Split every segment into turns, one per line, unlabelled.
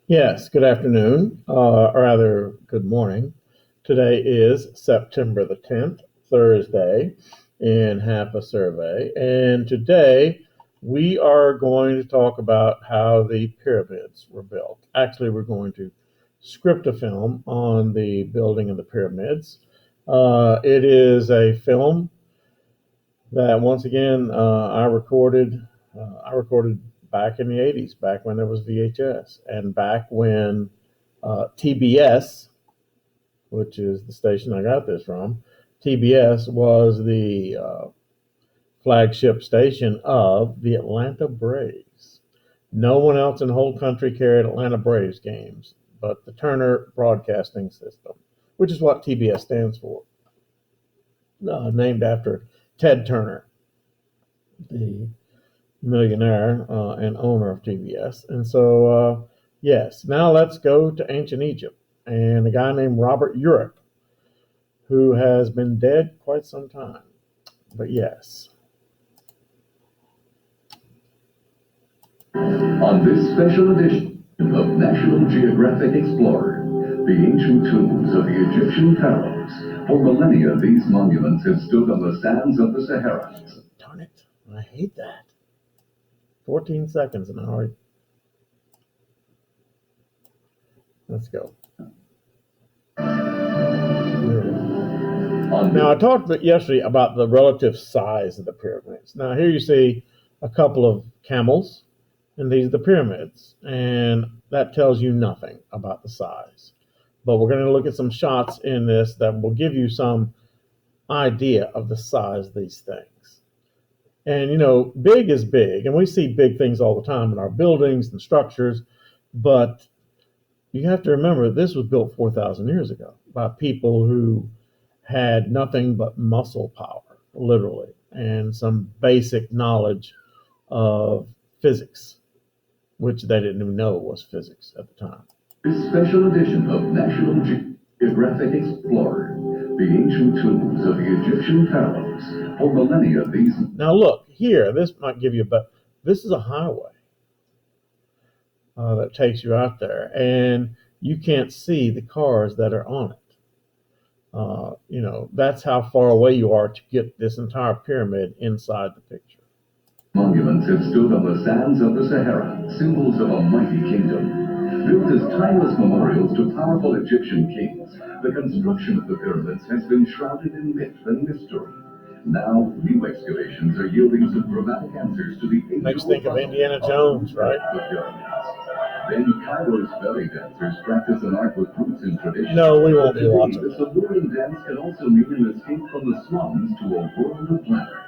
Yes, good afternoon, or rather, good morning. Today is September the 10th, Thursday, in HAVPA survey. And today we are going to talk about how the pyramids were built. Actually, we're going to script a film on the building of the pyramids. It is a film that once again I recorded back in the 80s, back when there was VHS, and back when TBS, which is the station I got this from, TBS was the flagship station of the Atlanta Braves. No one else in the whole country carried Atlanta Braves games but the Turner Broadcasting System, which is what TBS stands for, named after Ted Turner, the millionaire and owner of TBS. And so, yes, now let's go to ancient Egypt and a guy named Robert Urich, who has been dead quite some time. But yes.
On this special edition of National Geographic Explorer, the ancient tombs of the Egyptian pharaohs. For millennia, these monuments have stood on the sands of the Sahara.
Darn it. I hate that. 14 seconds and I already. Let's go. Now, I talked yesterday about the relative size of the pyramids. Now, here you see a couple of camels, and these are the pyramids, and that tells you nothing about the size. But we're going to look at some shots in this that will give you some idea of the size of these things. And, you know, big is big, and we see big things all the time in our buildings and structures, but you have to remember this was built 4,000 years ago by people who had nothing but muscle power, literally, and some basic knowledge of physics, which they didn't even know was physics at the time.
This special edition of National Geographic Explorer, the ancient tombs of the Egyptian pharaohs. For millennia, these...
Now look, here, this might give you a better... This is a highway that takes you out there, and you can't see the cars that are on it. You know, that's how far away you are to get this entire pyramid inside the picture.
Monuments have stood on the sands of the Sahara, symbols of a mighty kingdom. Built as timeless memorials to powerful Egyptian kings, the construction of the pyramids has been shrouded in myth and mystery. Now, new excavations are yielding some dramatic answers to the age-old
makes think of Indiana Jones, right?
The pyramids. Then Cairo's belly dancers practice an art with roots in tradition.
No, we won't be
Today,
watching
this
that.
alluring dance can also mean an escape from the slums to a world of glamour.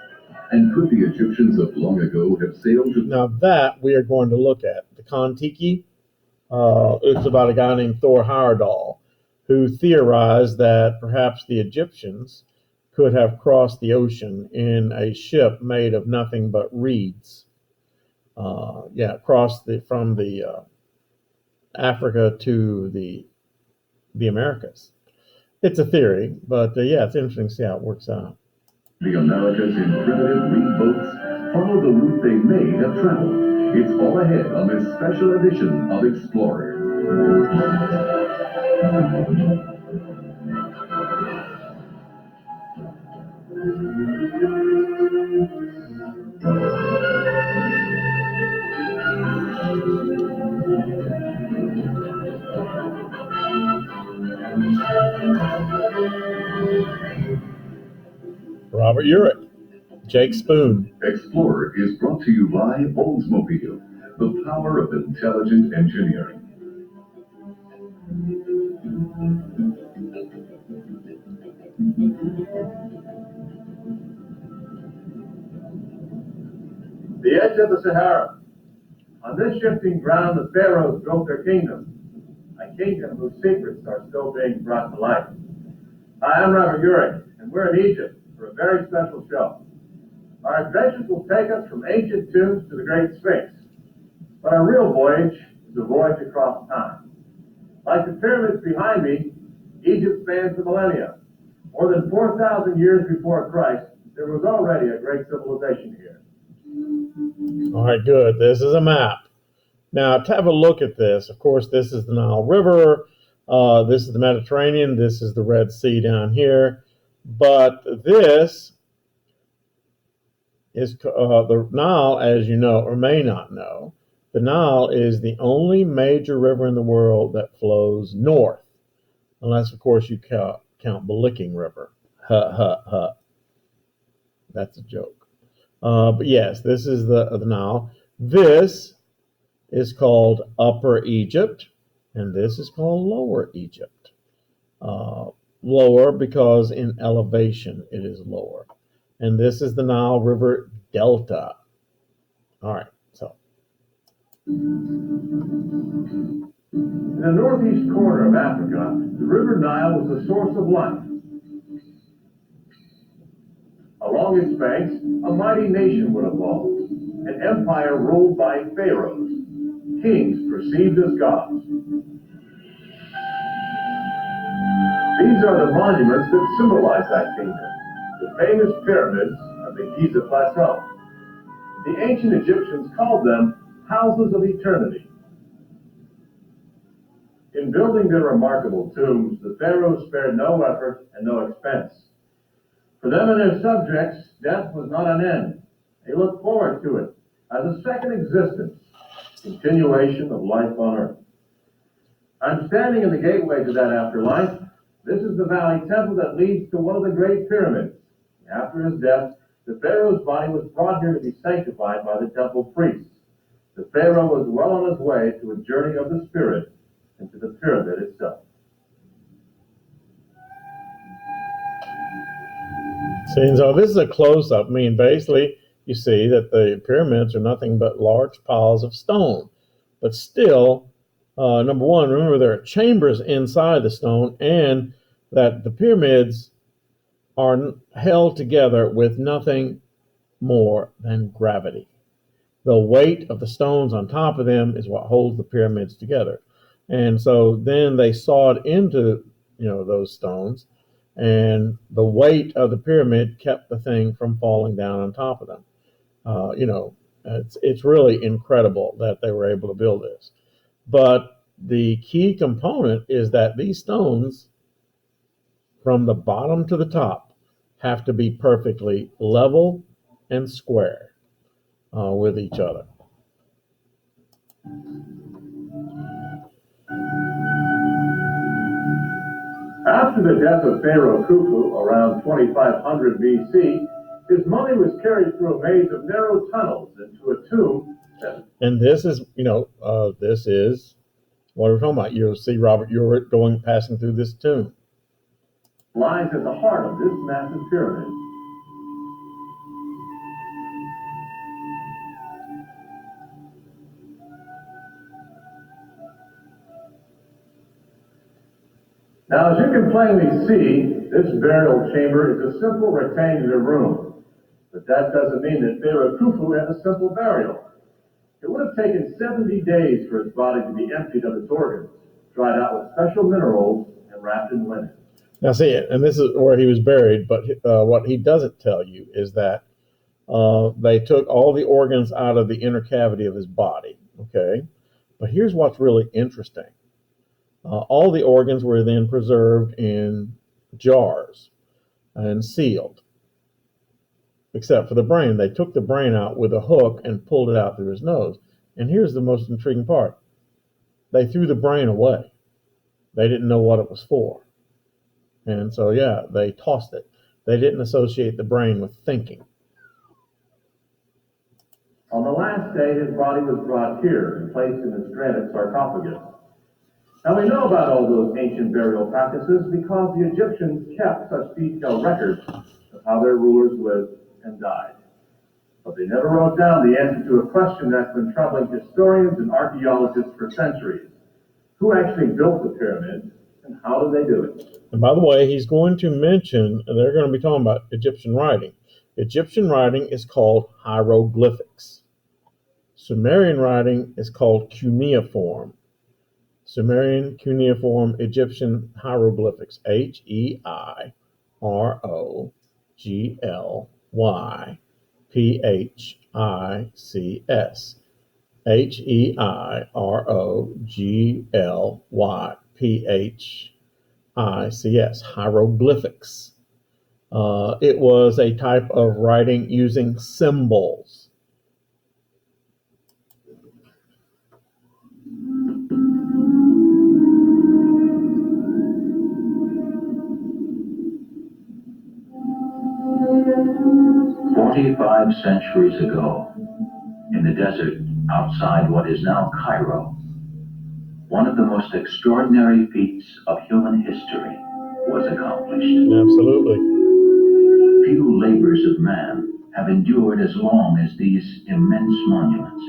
And could the Egyptians of long ago have sailed to...
Now that we are going to look at. The Kon-Tiki, it's about a guy named Thor Heyerdahl, who theorized that perhaps the Egyptians could have crossed the ocean in a ship made of nothing but reeds. Crossed from the Africa to the Americas. It's a theory, but it's interesting to see how it works out.
The Americas in primitive reed boats follow the route they may have traveled. It's all ahead on this special edition of Explorer.
Robert Urich, Jake Spoon.
Explorer is brought to you by Oldsmobile, the power of intelligent engineering.
The edge of the Sahara. On this shifting ground, the pharaohs built their kingdom, a kingdom whose secrets are still being brought to light. Hi, I'm Robert Urich, and we're in Egypt for a very special show. Our adventures will take us from ancient tombs to the Great Sphinx, but our real voyage is a voyage across time. Like the pyramids behind me, Egypt spans the millennia. More than 4,000 years before Christ, there was already a great civilization here.
All right, good. This is a map. Now, to have a look at this, of course, this is the Nile River. This is the Mediterranean. This is the Red Sea down here. But this is the Nile, as you know or may not know. The Nile is the only major river in the world that flows north, unless, of course, you count Licking River. Ha, ha, ha. That's a joke. But yes, this is the Nile. This is called Upper Egypt, and this is called Lower Egypt. Lower because in elevation it is lower. And this is the Nile River Delta. All right, so.
In the northeast corner of Africa, the River Nile was the source of life. Along its banks, a mighty nation would evolve, an empire ruled by pharaohs, kings perceived as gods. These are the monuments that symbolize that kingdom, the famous pyramids of the Giza Plateau. The ancient Egyptians called them houses of eternity. In building their remarkable tombs, the pharaohs spared no effort and no expense. For them and their subjects, death was not an end. They looked forward to it as a second existence, continuation of life on earth. I'm standing in the gateway to that afterlife. This is the valley temple that leads to one of the great pyramids. After his death, the pharaoh's body was brought here to be sanctified by the temple priests. The pharaoh was well on his way to a journey of the spirit into the pyramid itself.
See, so this is a close-up. I mean, basically, you see that the pyramids are nothing but large piles of stone. But still, number one, remember there are chambers inside the stone, and that the pyramids are held together with nothing more than gravity. The weight of the stones on top of them is what holds the pyramids together. And so then they sawed into, those stones, and the weight of the pyramid kept the thing from falling down on top of them. It's really incredible that they were able to build this. But the key component is that these stones, from the bottom to the top, have to be perfectly level and square with each other.
After the death of Pharaoh Khufu around 2500 BC, his mummy was carried through a maze of narrow tunnels into a tomb.
And this is, this is what we're talking about. You'll see Robert Urich passing through this tomb.
Lies at the heart of this massive pyramid. Now, as you can plainly see, this burial chamber is a simple rectangular room. But that doesn't mean that Pharaoh Khufu had a simple burial. It would have taken 70 days for his body to be emptied of its organs, dried out with special minerals, and wrapped in linen.
Now, see, and this is where he was buried, but what he doesn't tell you is that they took all the organs out of the inner cavity of his body, okay? But here's what's really interesting. All the organs were then preserved in jars and sealed, except for the brain. They took the brain out with a hook and pulled it out through his nose. And here's the most intriguing part. They threw the brain away. They didn't know what it was for. And so, they tossed it. They didn't associate the brain with thinking.
On the last day, his body was brought here and placed in this granite sarcophagus. Now, we know about all those ancient burial practices because the Egyptians kept such detailed records of how their rulers lived and died. But they never wrote down the answer to a question that's been troubling historians and archaeologists for centuries. Who actually built the pyramids, and how did they do it?
And by the way, he's going to mention, they're going to be talking about Egyptian writing. Egyptian writing is called hieroglyphics. Sumerian writing is called cuneiform. Sumerian, cuneiform, Egyptian hieroglyphics, HEIROGLYPHICS. Hieroglyphics, hieroglyphics. It was a type of writing using symbols.
45 centuries ago, in the desert outside what is now Cairo, one of the most extraordinary feats of human history was accomplished.
Absolutely.
Few labors of man have endured as long as these immense monuments,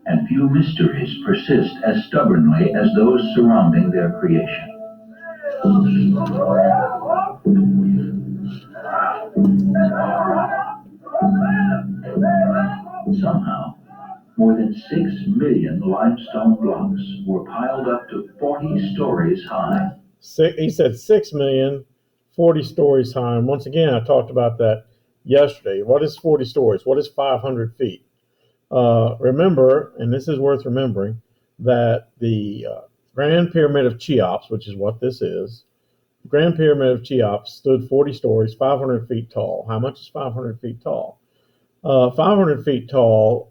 and few mysteries persist as stubbornly as those surrounding their creation. Somehow, more than 6 million limestone blocks were piled up to 40 stories high.
He said 6 million, 40 stories high. And once again, I talked about that yesterday. What is 40 stories? What is 500 feet? Remember, and this is worth remembering, that the Grand Pyramid of Cheops, which is what this is, the Grand Pyramid of Cheops stood 40 stories, 500 feet tall. How much is 500 feet tall? 500 feet tall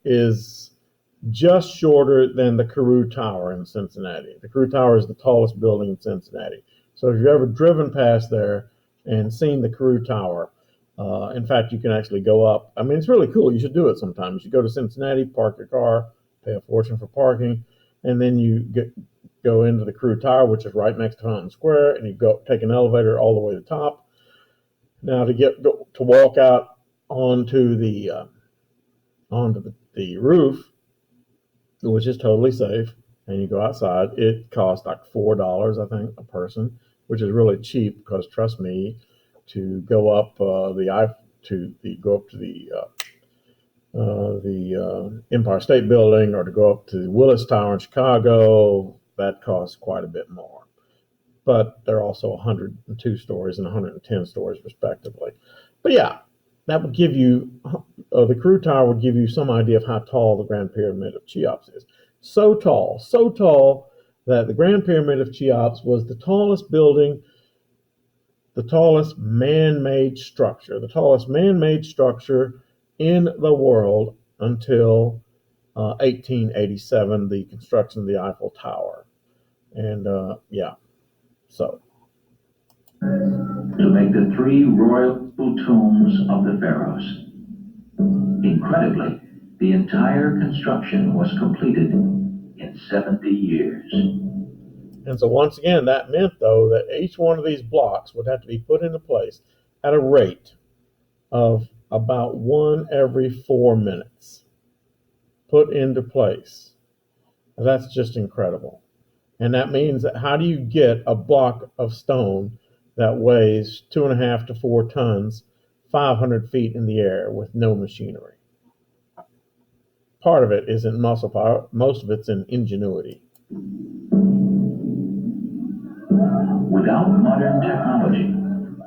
is just shorter than the Carew Tower in Cincinnati. The Carew Tower is the tallest building in Cincinnati. So if you've ever driven past there and seen the Carew Tower, in fact, you can actually go up. I mean, it's really cool. You should do it sometime. You should go to Cincinnati, park your car, pay a fortune for parking, and then you go into the Carew Tower, which is right next to Fountain Square, and you go take an elevator all the way to the top. Now to walk out onto the roof, which is totally safe, and you go outside. It costs like $4, I think, a person, which is really cheap because trust me, to go up the Empire State Building or to go up to the Willis Tower in Chicago, that costs quite a bit more. But they're also 102 stories and 110 stories respectively. But yeah, that would give you, the Carew Tower would give you some idea of how tall the Grand Pyramid of Cheops is. So tall that the Grand Pyramid of Cheops was the tallest building, the tallest man-made structure in the world until 1887, the construction of the Eiffel Tower. And so.
To make the 3 royal tombs of the pharaohs. Incredibly, the entire construction was completed in 70 years.
And so once again, that meant, though, that each one of these blocks would have to be put into place at a rate of about 1 every 4 minutes. Put into place. That's just incredible. And that means that how do you get a block of stone that weighs 2.5 to 4 tons, 500 feet in the air with no machinery? Part of it isn't muscle power. Most of it's in ingenuity.
Without modern technology,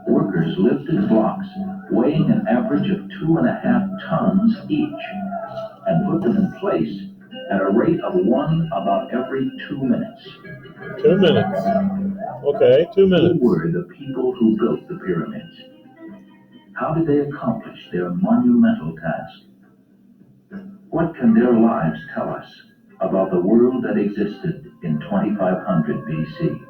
workers lifted blocks weighing an average of 2.5 tons each and put them in place at a rate of 1 about every 2 minutes.
2 minutes. Okay, 2 minutes.
Who were the people who built the pyramids? How did they accomplish their monumental task? What can their lives tell us about the world that existed in 2500 BC?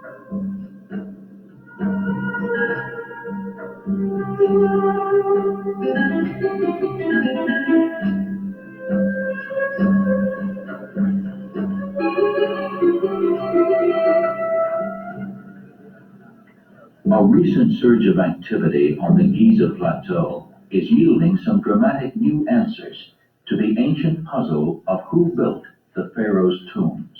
A recent surge of activity on the Giza Plateau is yielding some dramatic new answers to the ancient puzzle of who built the pharaoh's tombs.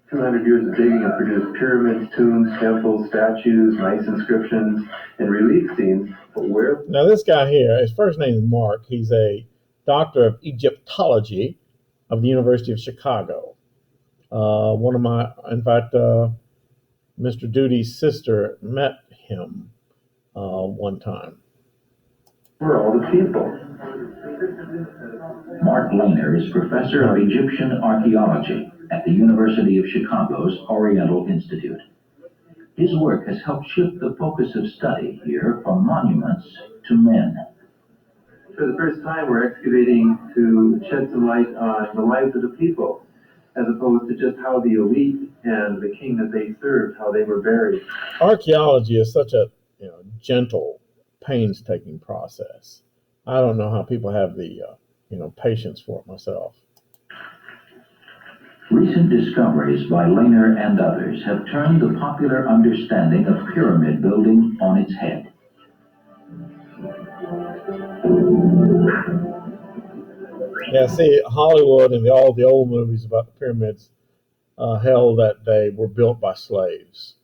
200 years of digging have produced pyramids, tombs, temples, statues, nice inscriptions, and relief scenes. But where?
Now this guy here, his first name is Mark. He's a doctor of Egyptology of the University of Chicago. Mr. Duty's sister met him one time.
for all the people. Mark Lehner is professor of Egyptian archaeology at the University of Chicago's Oriental Institute. His work has helped shift the focus of study here from monuments to men.
For the first time, we're excavating to shed some light on the lives of the people, as opposed to just how the elite and the king that they served, how they were buried.
Archaeology is such a gentle, painstaking process. I don't know how people have the patience for it myself.
Recent discoveries by Lehner and others have turned the popular understanding of pyramid building on its head.
Yeah, see, Hollywood and all the old movies about the pyramids held that they were built by slaves.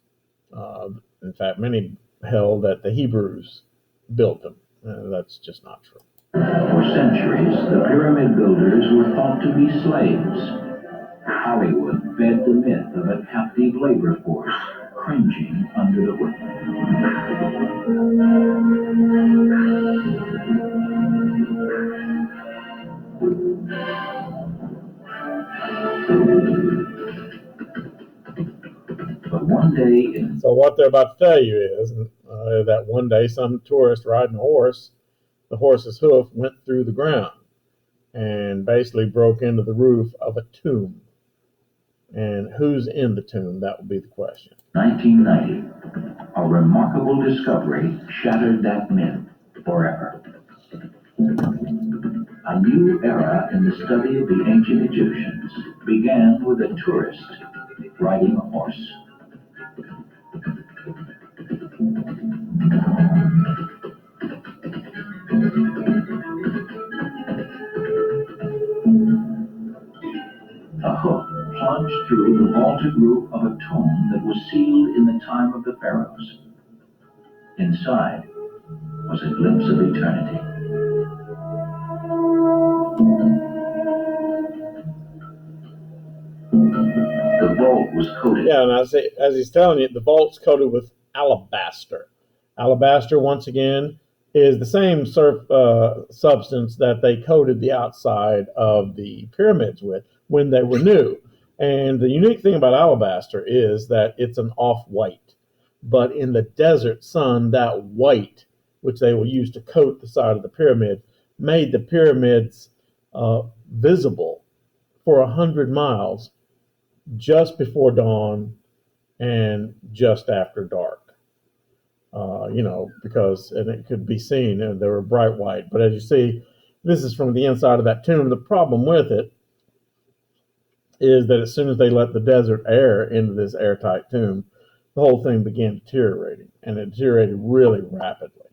In fact, many held that the Hebrews built them. That's just not true.
For centuries, the pyramid builders were thought to be slaves. Hollywood fed the myth of a captive labor force cringing under the whip. But one day
So what they're about to tell you is that one day some tourist riding a horse, the horse's hoof went through the ground and basically broke into the roof of a tomb. And who's in the tomb? That would be the question.
1990, a remarkable discovery shattered that myth forever. A new era in the study of the ancient Egyptians began with a tourist riding a horse. A hook plunged through the vaulted roof of a tomb that was sealed in the time of the pharaohs. Inside was a glimpse of eternity. The vault was coated.
Yeah, and as he's telling you, the vault's coated with alabaster. Alabaster, once again, is the same substance that they coated the outside of the pyramids with when they were new. And the unique thing about alabaster is that it's an off-white. But in the desert sun, that white, which they will use to coat the side of the pyramid, made the pyramids visible for 100 miles just before dawn and just after dark. Because it could be seen, and they were bright white. But as you see, this is from the inside of that tomb. The problem with it is that as soon as they let the desert air into this airtight tomb, the whole thing began deteriorating, and it deteriorated really rapidly.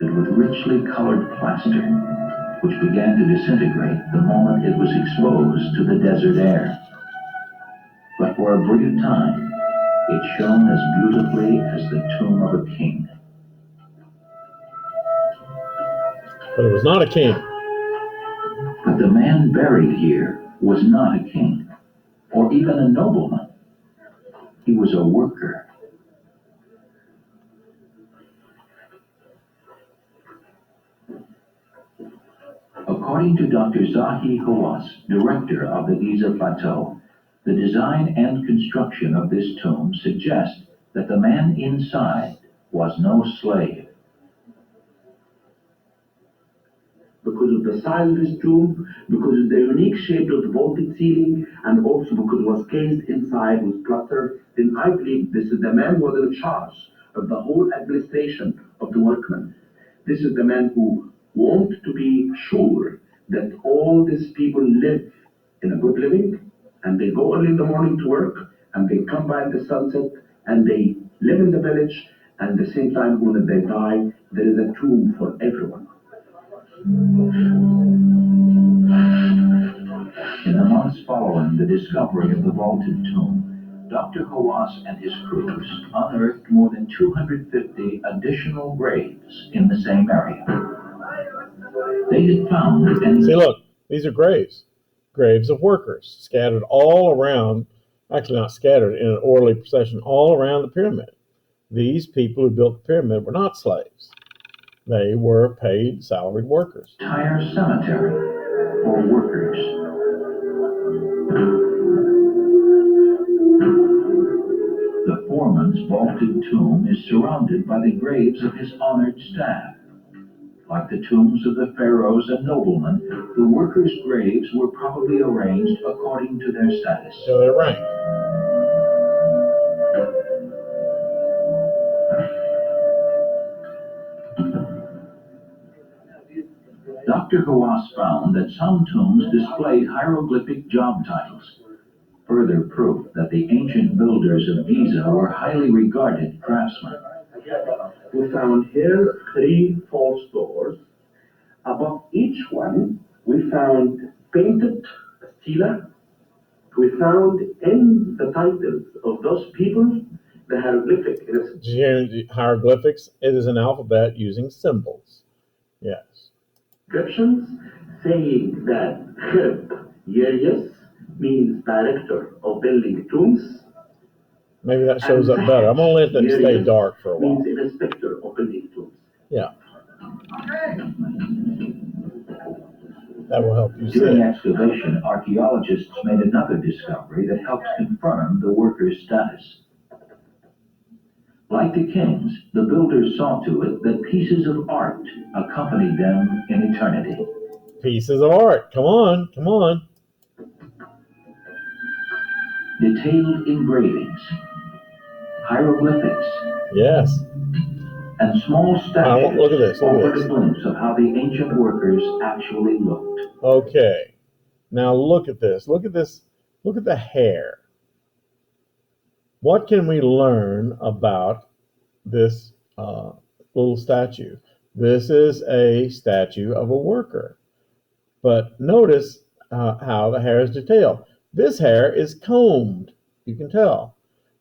With richly colored plaster, which began to disintegrate the moment it was exposed to the desert air. But for a brief time, it shone as beautifully as the tomb of a king.
But it was not a king.
But the man buried here was not a king, or even a nobleman. He was a worker. According to Dr. Zahi Hawass, director of the Giza Plateau, the design and construction of this tomb suggest that the man inside was no slave.
Because of the size of this tomb, because of the unique shape of the vaulted ceiling, and also because it was cased inside with clutter, then I believe this is the man who was in charge of the whole administration of the workmen. This is the man who wanted to be sure that all these people live in a good living, and they go early in the morning to work, and they come by at the sunset, and they live in the village, and at the same time when they die, there is a tomb for everyone.
In the months following the discovery of the vaulted tomb, Dr. Hawass and his crews unearthed more than 250 additional graves in the same area. They had found
See, look, these are graves of workers scattered all around, actually not scattered, in an orderly procession all around the pyramid. These people who built the pyramid were not slaves. They were paid salaried workers.
Entire cemetery for workers. The foreman's vaulted tomb is surrounded by the graves of his honored staff. Like the tombs of the pharaohs and noblemen, the workers' graves were probably arranged according to their status.
So their rank.
Dr. Hawass found that some tombs displayed hieroglyphic job titles, further proof that the ancient builders of Giza were highly regarded craftsmen.
We found here 3 false doors. Above each one, we found painted stela. We found in the titles of those people the hieroglyphic.
Hieroglyphics, it is an alphabet using symbols. Yes.
Inscriptions saying that Herb Yerius means director of building tombs.
Maybe that shows up better. I'm going to let them stay dark for a while.
Means inspector of building tombs.
Yeah. That will help you see
During
it.
excavation, archaeologists made another discovery that helped confirm the workers' status. Like the kings, the builders saw to it that pieces of art accompanied them in eternity.
Pieces of art. Come on, come on.
Detailed engravings, hieroglyphics,
Yes.
and small statues
Look at this. Look at
offered
this.
a glimpse of how the ancient workers actually looked.
Okay. Now look at this. Look at this. Look at the hair. What can we learn about this little statue? This is a statue of a worker. But notice how the hair is detailed. This hair is combed. You can tell.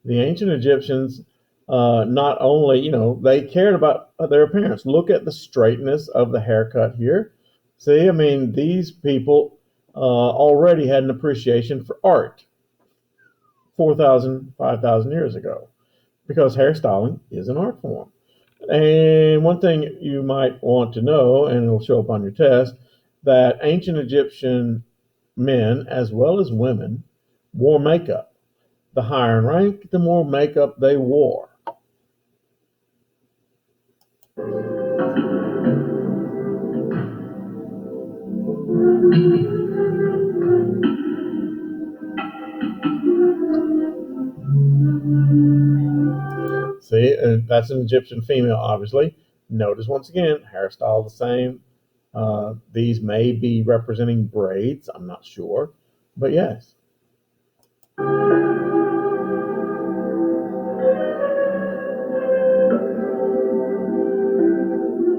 The ancient Egyptians not only, they cared about their appearance. Look at the straightness of the haircut here. See, I mean, these people already had an appreciation for art 4,000, 5,000 years ago, because hairstyling is an art form. And one thing you might want to know, and it'll show up on your test, that ancient Egyptian men, as well as women, wore makeup. The higher in rank, the more makeup they wore. See, that's an Egyptian female, obviously. Notice once again, hairstyle the same. These may be representing braids. I'm not sure, but yes.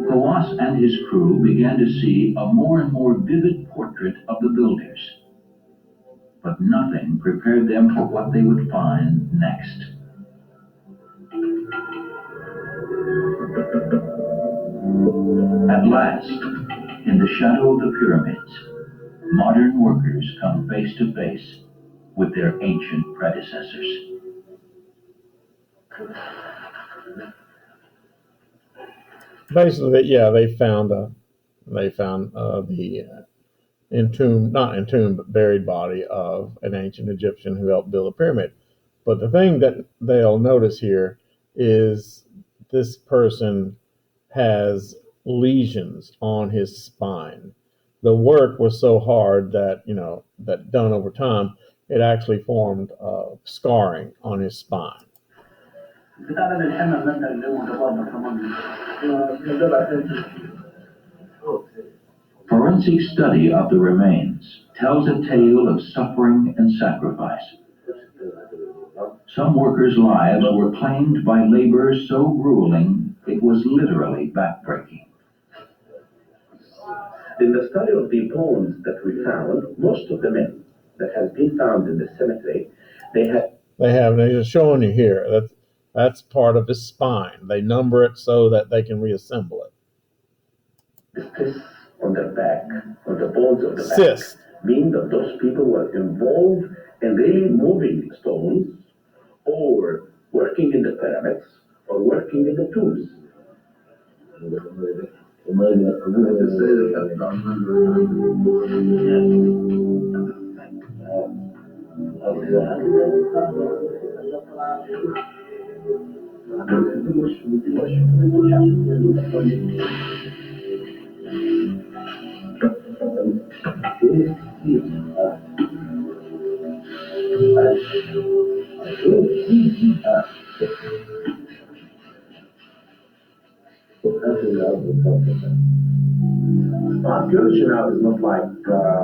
Hawass and his crew began to see a more and more vivid portrait of the builders. But nothing prepared them for what they would find next. At last, in the shadow of the pyramids, modern workers come face to face with their ancient predecessors.
Basically, yeah, they found the not entombed, but buried body of an ancient Egyptian who helped build a pyramid. But the thing that they'll notice here is this person has lesions on his spine. The work was so hard that, that done over time, it actually formed scarring on his spine.
Forensic study of the remains tells a tale of suffering and sacrifice. Some workers' lives were claimed by labor so grueling it was literally backbreaking.
In the study of the bones that we found, most of the men that have been found in the cemetery,
they're just showing you here. That's part of his spine. They number it so that they can reassemble it.
The cysts on their back, on the bones of the
cyst,
back, mean that those people were involved in really moving stones, or working in the pyramids, or working in the tombs. to say that archaeology now is not like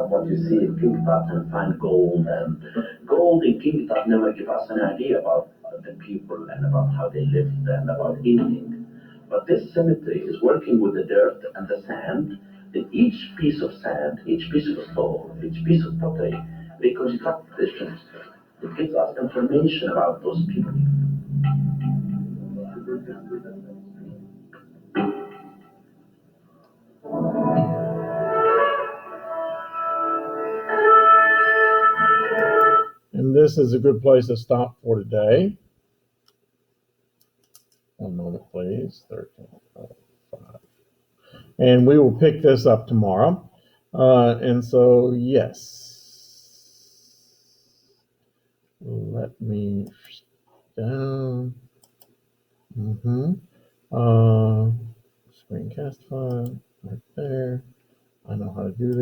what you see in King Tut and find gold, and gold in King Tut never give us an idea about the people and about how they lived and about anything. But this cemetery is working with the dirt and the sand. In each piece of sand, each piece of stone, each piece of pottery, reconstruct this history. It gives us information about those people.
And this is a good place to stop for today. One moment, please. 13:05. And we will pick this up tomorrow. And so, yes. Let me down. Screencast file right there. I know how to do this.